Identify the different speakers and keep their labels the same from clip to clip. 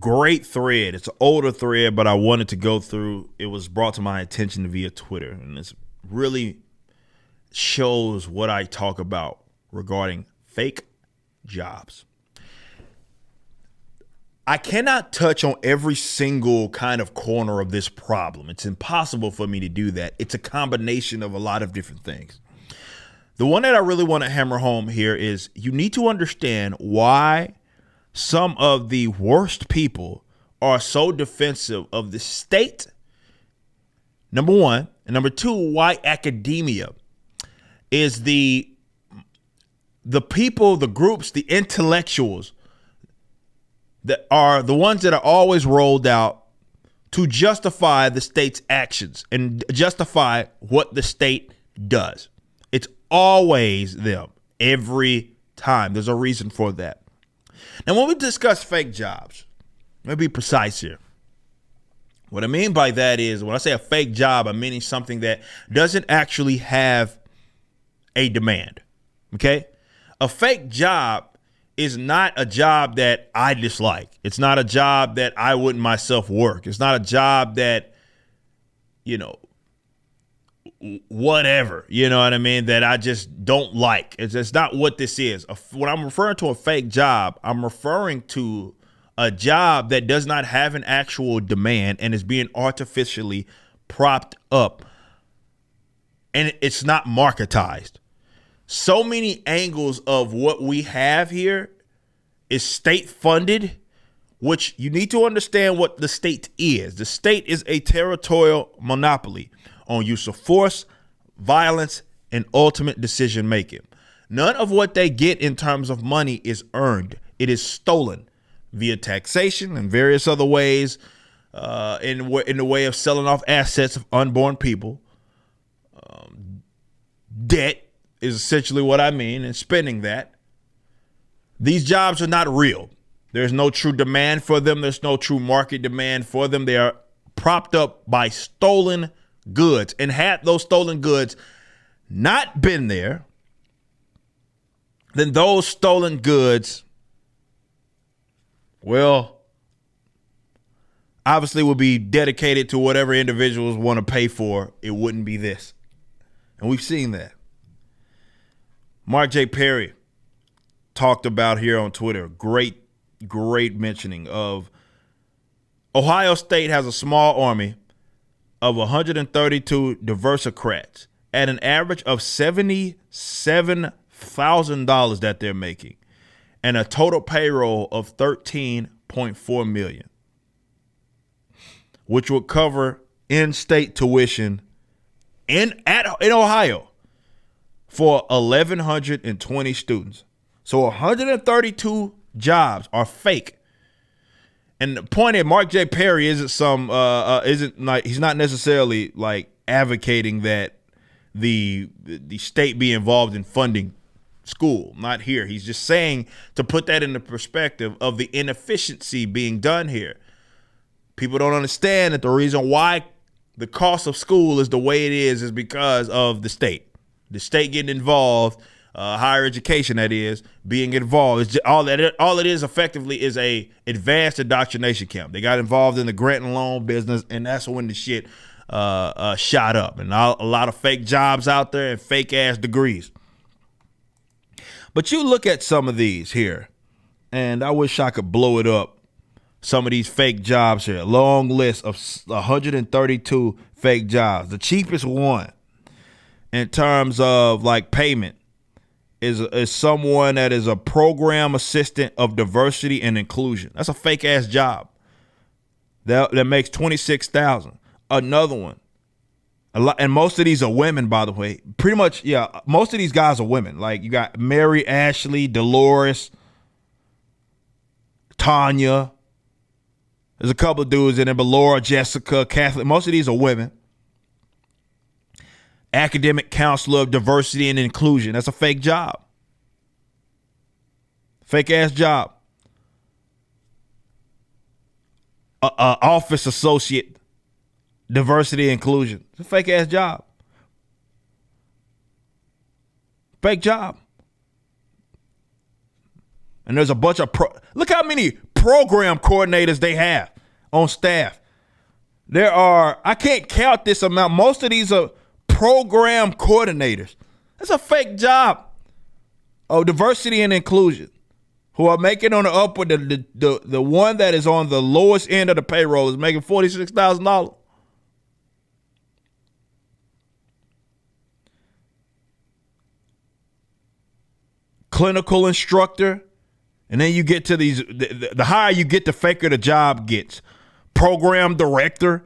Speaker 1: Great thread. It's an older thread, but I wanted to go through. It was brought to my attention via Twitter, and this really shows what I talk about regarding fake jobs. I cannot touch on every single kind of corner of this problem. It's impossible for me to do that. It's a combination of a lot of different things. The one that I really want to hammer home here is you need to understand why some of the worst people are so defensive of the state, number one. And number two, why academia is the people, the groups, the intellectuals that are the ones that are always rolled out to justify the state's actions and justify what the state does. It's always them every time. There's a reason for that. Now, when we discuss fake jobs, let me be precise here. What I mean by that is when I say a fake job, I'm meaning something that doesn't actually have a demand. Okay? A fake job is not a job that I dislike. It's not a job that I wouldn't myself work. It's not a job that, whatever, you know what I mean, that I just don't like. It's not what this is. When I'm referring to a fake job, I'm referring to a job that does not have an actual demand and is being artificially propped up. And it's not marketized. So many angles of what we have here is state funded, which you need to understand what the state is. The state is a territorial monopoly on use of force, violence, and ultimate decision making. None of what they get in terms of money is earned. It is stolen via taxation and various other ways, in the way of selling off assets of unborn people. Debt is essentially what I mean, and spending that. These jobs are not real. There's no true demand for them. There's no true market demand for them. They are propped up by stolen goods. And had those stolen goods not been there, then those stolen goods, well, obviously would be dedicated to whatever individuals want to pay for. It wouldn't be this. And we've seen that. Mark J. Perry talked about here on Twitter, great mentioning of Ohio State has a small army of 132 diversicrats at an average of $77,000 that they're making and a total payroll of $13.4 million, which would cover in-state tuition in Ohio for 1,120 students. So 132 jobs are fake. And the point is, Mark J. Perry isn't like, he's not necessarily like advocating that the state be involved in funding school. Not here. He's just saying to put that in the perspective of the inefficiency being done here. People don't understand that the reason why the cost of school is the way it is because of the state. The state getting involved, higher education, that is, being involved. It's just, all it is effectively is a advanced indoctrination camp. They got involved in the grant and loan business, and that's when the shit shot up. And a lot of fake jobs out there and fake ass degrees. But you look at some of these here, and I wish I could blow it up. Some of these fake jobs here, long list of 132 fake jobs. The cheapest one in terms of like payment is someone that is a program assistant of diversity and inclusion. That's a fake ass job that makes $26,000. Another one, and most of these are women, by the way. Pretty much, yeah. Most of these guys are women. Like you got Mary, Ashley, Dolores, Tanya. There's a couple of dudes in there, but Laura, Jessica, Kathleen. Most of these are women. Academic counselor of diversity and inclusion. That's a fake job. Fake ass job. Office associate, diversity and inclusion. It's a fake ass job. Fake job. And there's a bunch of look how many program coordinators they have on staff. There are, I can't count this amount. Most of these are program coordinators. That's a fake job of diversity and inclusion who are making on the upward. The one that is on the lowest end of the payroll is making $46,000. Clinical instructor. And then you get to these, the higher you get, the faker the job gets. Program director,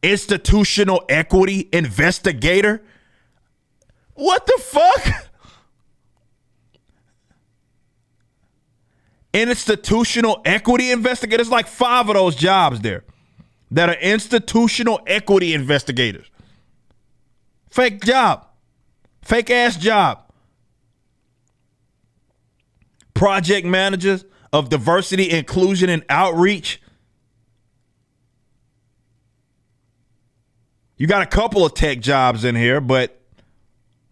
Speaker 1: institutional equity investigator. What the fuck? Institutional equity investigators. There's like 5 of those jobs there that are institutional equity investigators. Fake job. Fake ass job. Project managers of diversity, inclusion, and outreach. You got a couple of tech jobs in here, but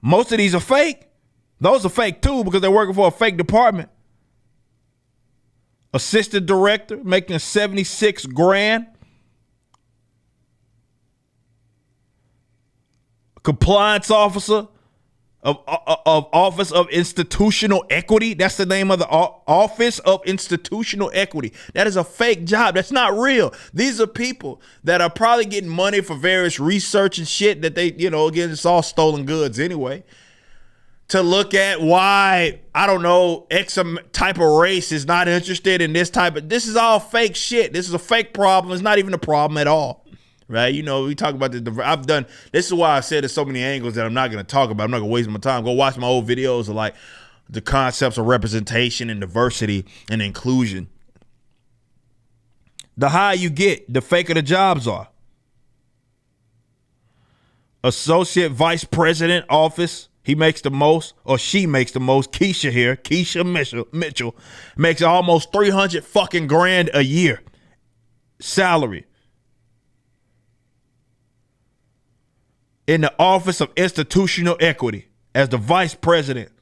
Speaker 1: most of these are fake. Those are fake too because they're working for a fake department. Assistant director making 76 grand. Compliance officer of Office of Institutional Equity. That's the name of the Office of Institutional Equity. That is a fake job. That's not real. These are people that are probably getting money for various research and shit that they, again, it's all stolen goods anyway. To look at why, I don't know, X type of race is not interested in this type of, this is all fake shit. This is a fake problem. It's not even a problem at all. Right? We talk about this is why I said there's so many angles that I'm not going to talk about. I'm not going to waste my time. Go watch my old videos of like the concepts of representation and diversity and inclusion. The higher you get, the faker the jobs are. Associate Vice President office, he makes the most, or she makes the most. Keisha Mitchell makes almost 300 fucking grand a year salary. In the Office of Institutional Equity as the vice president.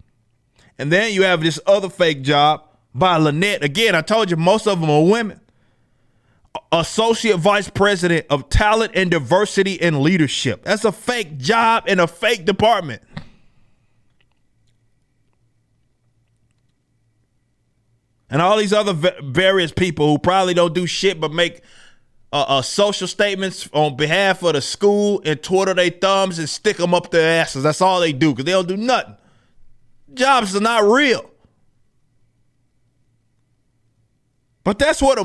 Speaker 1: And then you have this other fake job by Lynette. Again, I told you most of them are women. Associate Vice President of Talent and Diversity and Leadership. That's a fake job in a fake department. And all these other various people who probably don't do shit but make social statements on behalf of the school and twiddle their thumbs and stick them up their asses. That's all they do because they don't do nothing. Jobs are not real. But that's what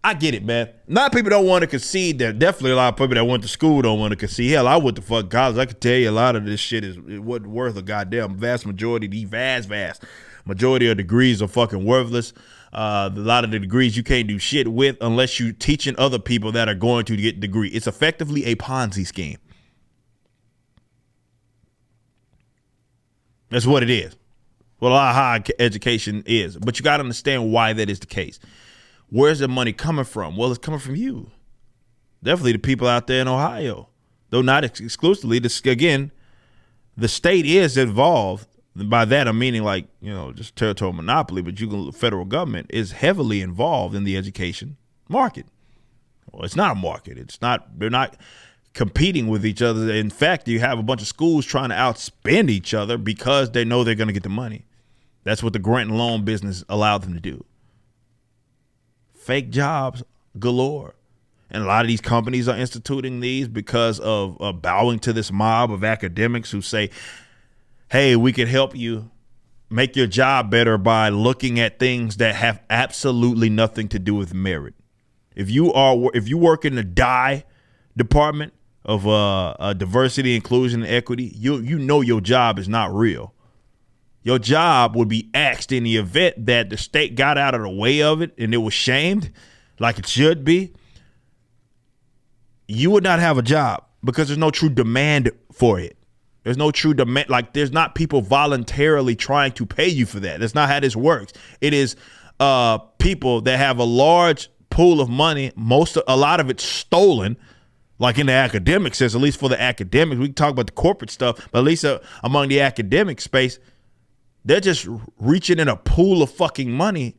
Speaker 1: I get it, man. A lot of people don't want to concede that. Definitely a lot of people that went to school don't want to concede. Hell, I went to fuck college. I can tell you a lot of this shit it wasn't worth a goddamn vast majority. The vast majority of degrees are fucking worthless. A lot of the degrees you can't do shit with unless you're teaching other people that are going to get a degree. It's effectively a Ponzi scheme. That's what it is. Well, a lot of higher education is. But you got to understand why that is the case. Where's the money coming from? Well, it's coming from you. Definitely the people out there in Ohio. Though not exclusively. Again, the state is involved. By that, I'm meaning just territorial monopoly, but the federal government is heavily involved in the education market. Well, it's not a market. They're not competing with each other. In fact, you have a bunch of schools trying to outspend each other because they know they're going to get the money. That's what the grant and loan business allowed them to do. Fake jobs galore. And a lot of these companies are instituting these because of bowing to this mob of academics who say, hey, we can help you make your job better by looking at things that have absolutely nothing to do with merit. If you work in the DI department of diversity, inclusion, and equity, you know your job is not real. Your job would be axed in the event that the state got out of the way of it and it was shamed like it should be. You would not have a job because there's no true demand for it. There's no true demand. There's not people voluntarily trying to pay you for that. That's not how this works. It is people that have a large pool of money. A lot of it's stolen, like in the academic sense, at least for the academics. We can talk about the corporate stuff, but at least among the academic space, they're just reaching in a pool of fucking money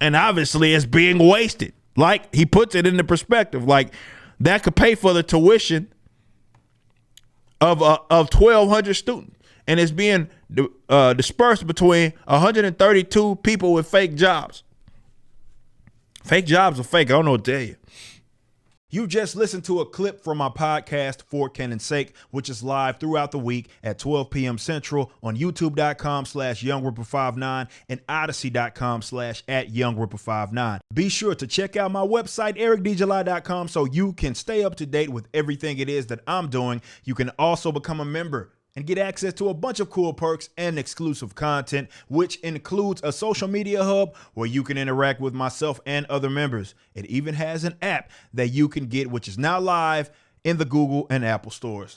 Speaker 1: And obviously it's being wasted. Like, he puts it into perspective. Like, that could pay for the tuition of 1,200 students. And it's being dispersed between 132 people with fake jobs. Fake jobs are fake. I don't know what to tell you. You just listened to a clip from my podcast, For Cannon's Sake, which is live throughout the week at 12 p.m. Central on youtube.com/YoungRipper59 and odyssey.com/@YoungRipper59. Be sure to check out my website, ericdjuly.com, so you can stay up to date with everything it is that I'm doing. You can also become a member and get access to a bunch of cool perks and exclusive content, which includes a social media hub where you can interact with myself and other members. It even has an app that you can get, which is now live in the Google and Apple stores.